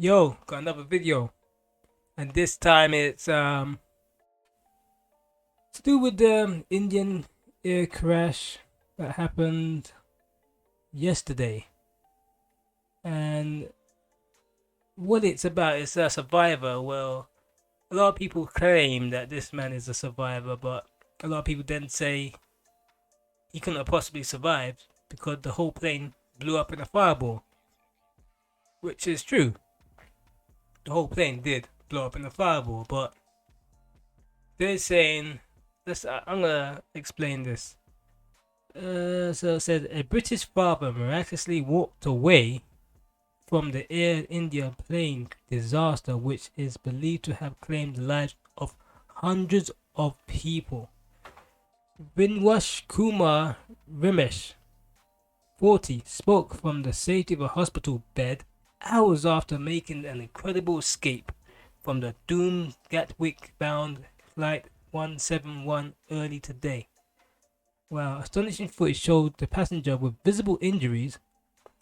Yo, got another video, and this time it's to do with the Indian air crash that happened yesterday. And what it's about is a survivor. Well, a lot of people claim that this man is a survivor, but a lot of people then say he couldn't have possibly survived because the whole plane blew up in a fireball, which is true. The whole plane did blow up in a fireball, but they're saying this. I'm gonna explain this. So it said a British father miraculously walked away from the Air India plane disaster, which is believed to have claimed the lives of hundreds of people. Vinwash Kumar Rimesh, 40, spoke from the safety of a hospital bed hours after making an incredible escape from the doomed Gatwick bound Flight 171 early today. Wow, astonishing footage showed the passenger with visible injuries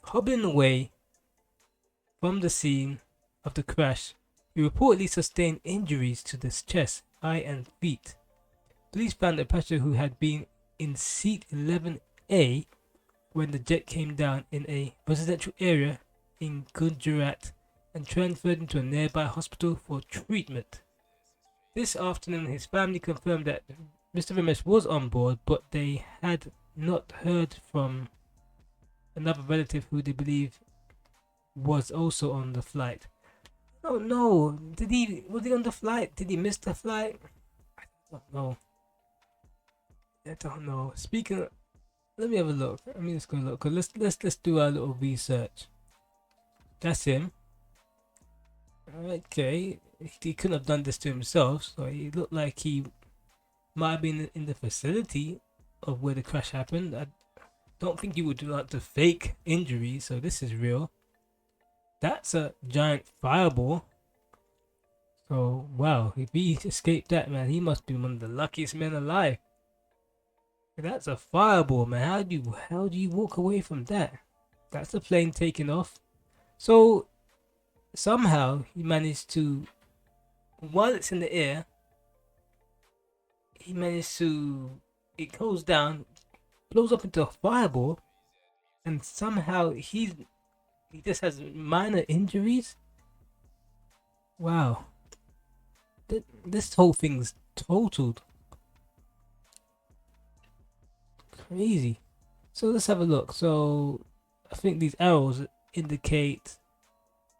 hobbling away from the scene of the crash. He reportedly sustained injuries to the chest, eye, and feet. Police found the passenger who had been in seat 11A when the jet came down in a residential area in Gujarat and transferred into a nearby hospital for treatment. This afternoon, his family confirmed that Mr. Ramesh was on board, but they had not heard from another relative who they believe was also on the flight. Oh no! Was he on the flight? Did he miss the flight? I don't know. I don't know. Speaking of, let me have a look. I mean, let's go look. Let's do our little research. That's him. Okay, he couldn't have done this to himself, so he looked like he might have been in the facility of where the crash happened. I don't think you would do like the fake injury, so this is real. That's a giant fireball. So wow, if he escaped that, man, he must be one of the luckiest men alive. That's a fireball, man. How do you walk away from that? That's the plane taking off. So somehow he managed to, while it's in the air, it goes down, blows up into a fireball, and somehow he just has minor injuries. Wow, this whole thing's totaled crazy. So let's have a look. So I think these arrows indicate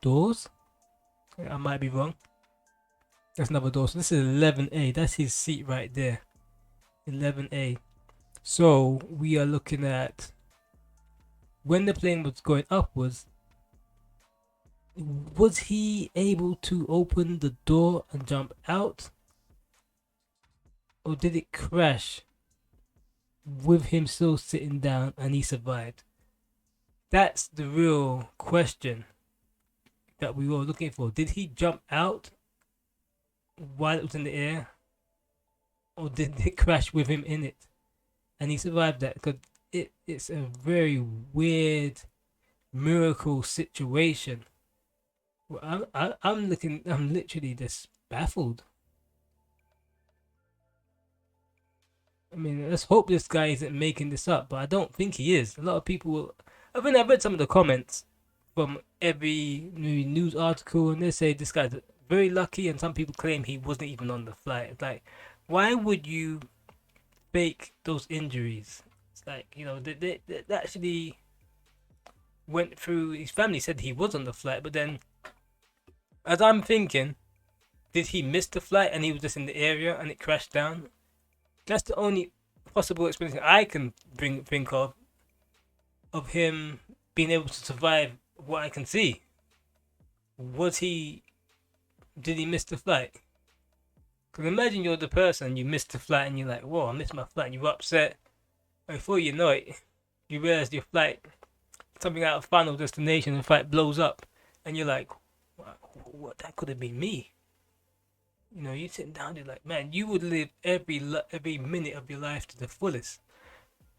doors. I might be wrong. That's another door. So this is 11A. That's his seat right there. 11A. So we are looking at when the plane was going upwards. Was he able to open the door and jump out? Or did it crash with him still sitting down and he survived? That's the real question that we were looking for. Did he jump out while it was in the air? Or did it crash with him in it? And he survived that because it's a very weird miracle situation. Well, I'm literally just baffled. I mean, let's hope this guy isn't making this up, but I don't think he is. A lot of people, I mean, I've read some of the comments from every news article, and they say this guy's very lucky, and some people claim he wasn't even on the flight. It's like, why would you fake those injuries? It's like, they actually went through. His family said he was on the flight, but then, as I'm thinking, did he miss the flight and he was just in the area and it crashed down? That's the only possible explanation I can think of him being able to survive what I can see. Was he? Did he miss the flight? Because imagine you're the person, you missed the flight and you're like, whoa, I missed my flight, and you're upset. And before you know it, you realize your flight, something out of Final Destination, the flight blows up, and you're like, what? That could have been me. You're sitting down, you're like, man, you would live every minute of your life to the fullest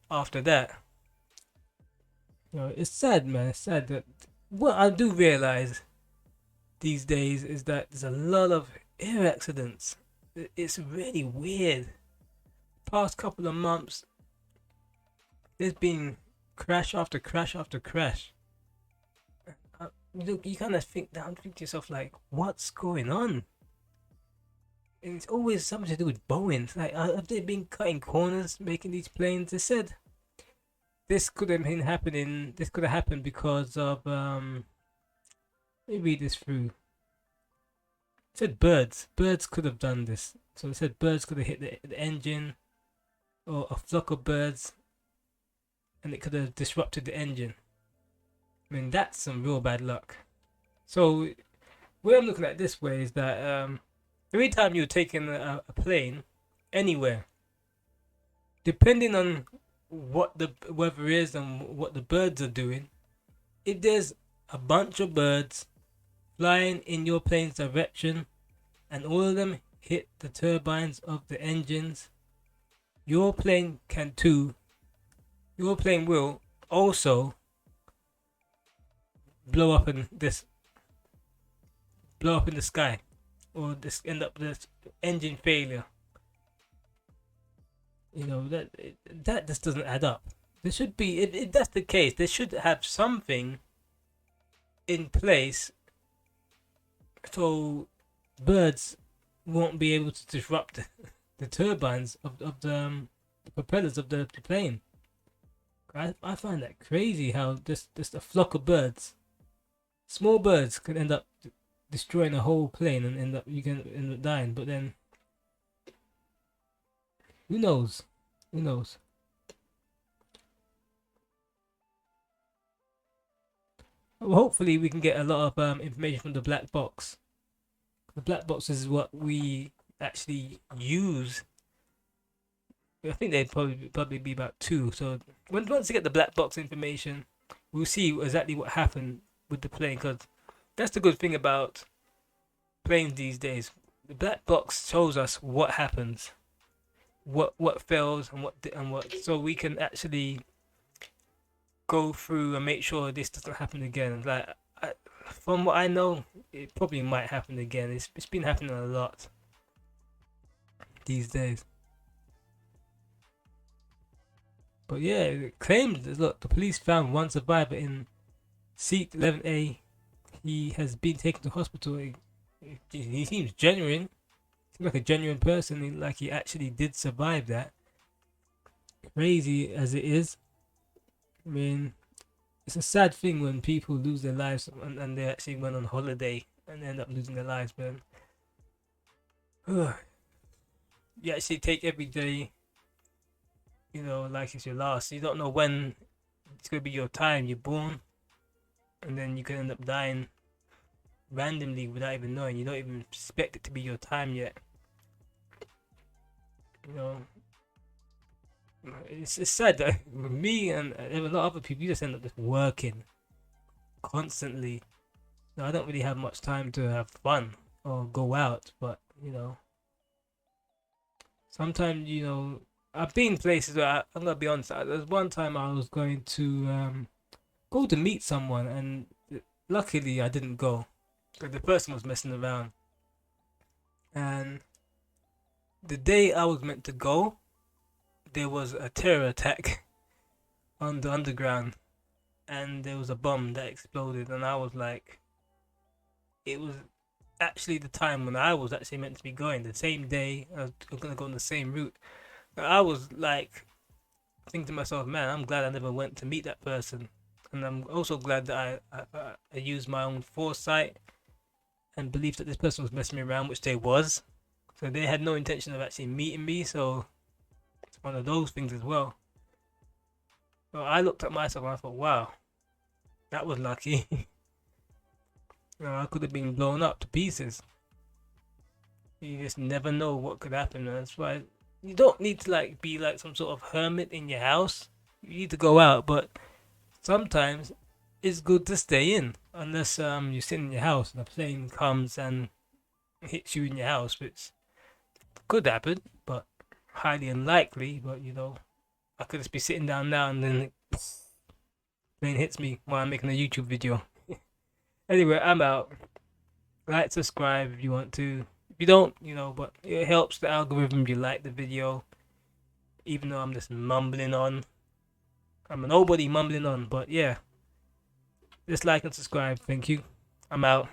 after that. It's sad, man. It's sad that what I do realize these days is that there's a lot of air accidents. It's really weird. Past couple of months, there's been crash after crash after crash. You kind of think down, think to yourself like, what's going on? And it's always something to do with Boeing. Like, have they been cutting corners making these planes? They said this could have been happening. This could have happened because of let me read this through. It said birds. Birds could have done this. So it said birds could have hit the engine, or a flock of birds, and it could have disrupted the engine. I mean, that's some real bad luck. So, where I'm looking at this way is that every time you're taking a plane anywhere, depending on what the weather is and what the birds are doing, if there's a bunch of birds flying in your plane's direction and all of them hit the turbines of the engines, your plane can too. Your plane will also blow up in the sky, or this end up this engine failure. You know that just doesn't add up. There should be, if that's the case, they should have something in place so birds won't be able to disrupt the turbines of the propellers of the plane. I find that crazy how just a flock of birds, small birds, can end up destroying a whole plane and you can end up dying. But then, who knows? Who knows? Well, hopefully, we can get a lot of information from the black box. The black box is what we actually use. I think they'd probably be about 2. So once you get the black box information, we'll see exactly what happened with the plane. Because that's the good thing about planes these days. The black box shows us what happens, what fails, and what. So we can actually go through and make sure this doesn't happen again. Like, from what I know, it probably might happen again. It's been happening a lot these days. But yeah, it claims that, look, the police found one survivor in seat 11A. He has been taken to hospital. He seems genuine. Seems like a genuine person. Like he actually did survive that. Crazy as it is. I mean, it's a sad thing when people lose their lives and they actually went on holiday and end up losing their lives, man. You actually take every day, like it's your last. You don't know when it's going to be your time. You're born, and then you can end up dying randomly without even knowing. You don't even expect it to be your time yet. It's sad that me and a lot of other people, you just end up just working constantly. I don't really have much time to have fun or go out, but sometimes I've been places where I'm gonna be honest. There's one time I was going to go to meet someone, and luckily I didn't go because the person was messing around. And the day I was meant to go, there was a terror attack on the underground, and there was a bomb that exploded, and I was like, it was actually the time when I was actually meant to be going. The same day I was gonna go on the same route. I was like thinking to myself, man, I'm glad I never went to meet that person, and I'm also glad that I used my own foresight and belief that this person was messing me around, which they was. So they had no intention of actually meeting me. So it's one of those things as well. So I looked at myself and I thought, wow, that was lucky. I could have been blown up to pieces. You just never know what could happen. And that's why you don't need to be like some sort of hermit in your house. You need to go out, but sometimes it's good to stay in, unless you sit in your house and a plane comes and hits you in your house, which could happen, but highly unlikely. But I could just be sitting down now and then plane hits me while I'm making a YouTube video. Anyway, I'm out. Like, subscribe if you want to. If you don't, but it helps the algorithm. You like the video, even though I'm just mumbling on. I'm a nobody mumbling on, but yeah. Just like and subscribe. Thank you. I'm out.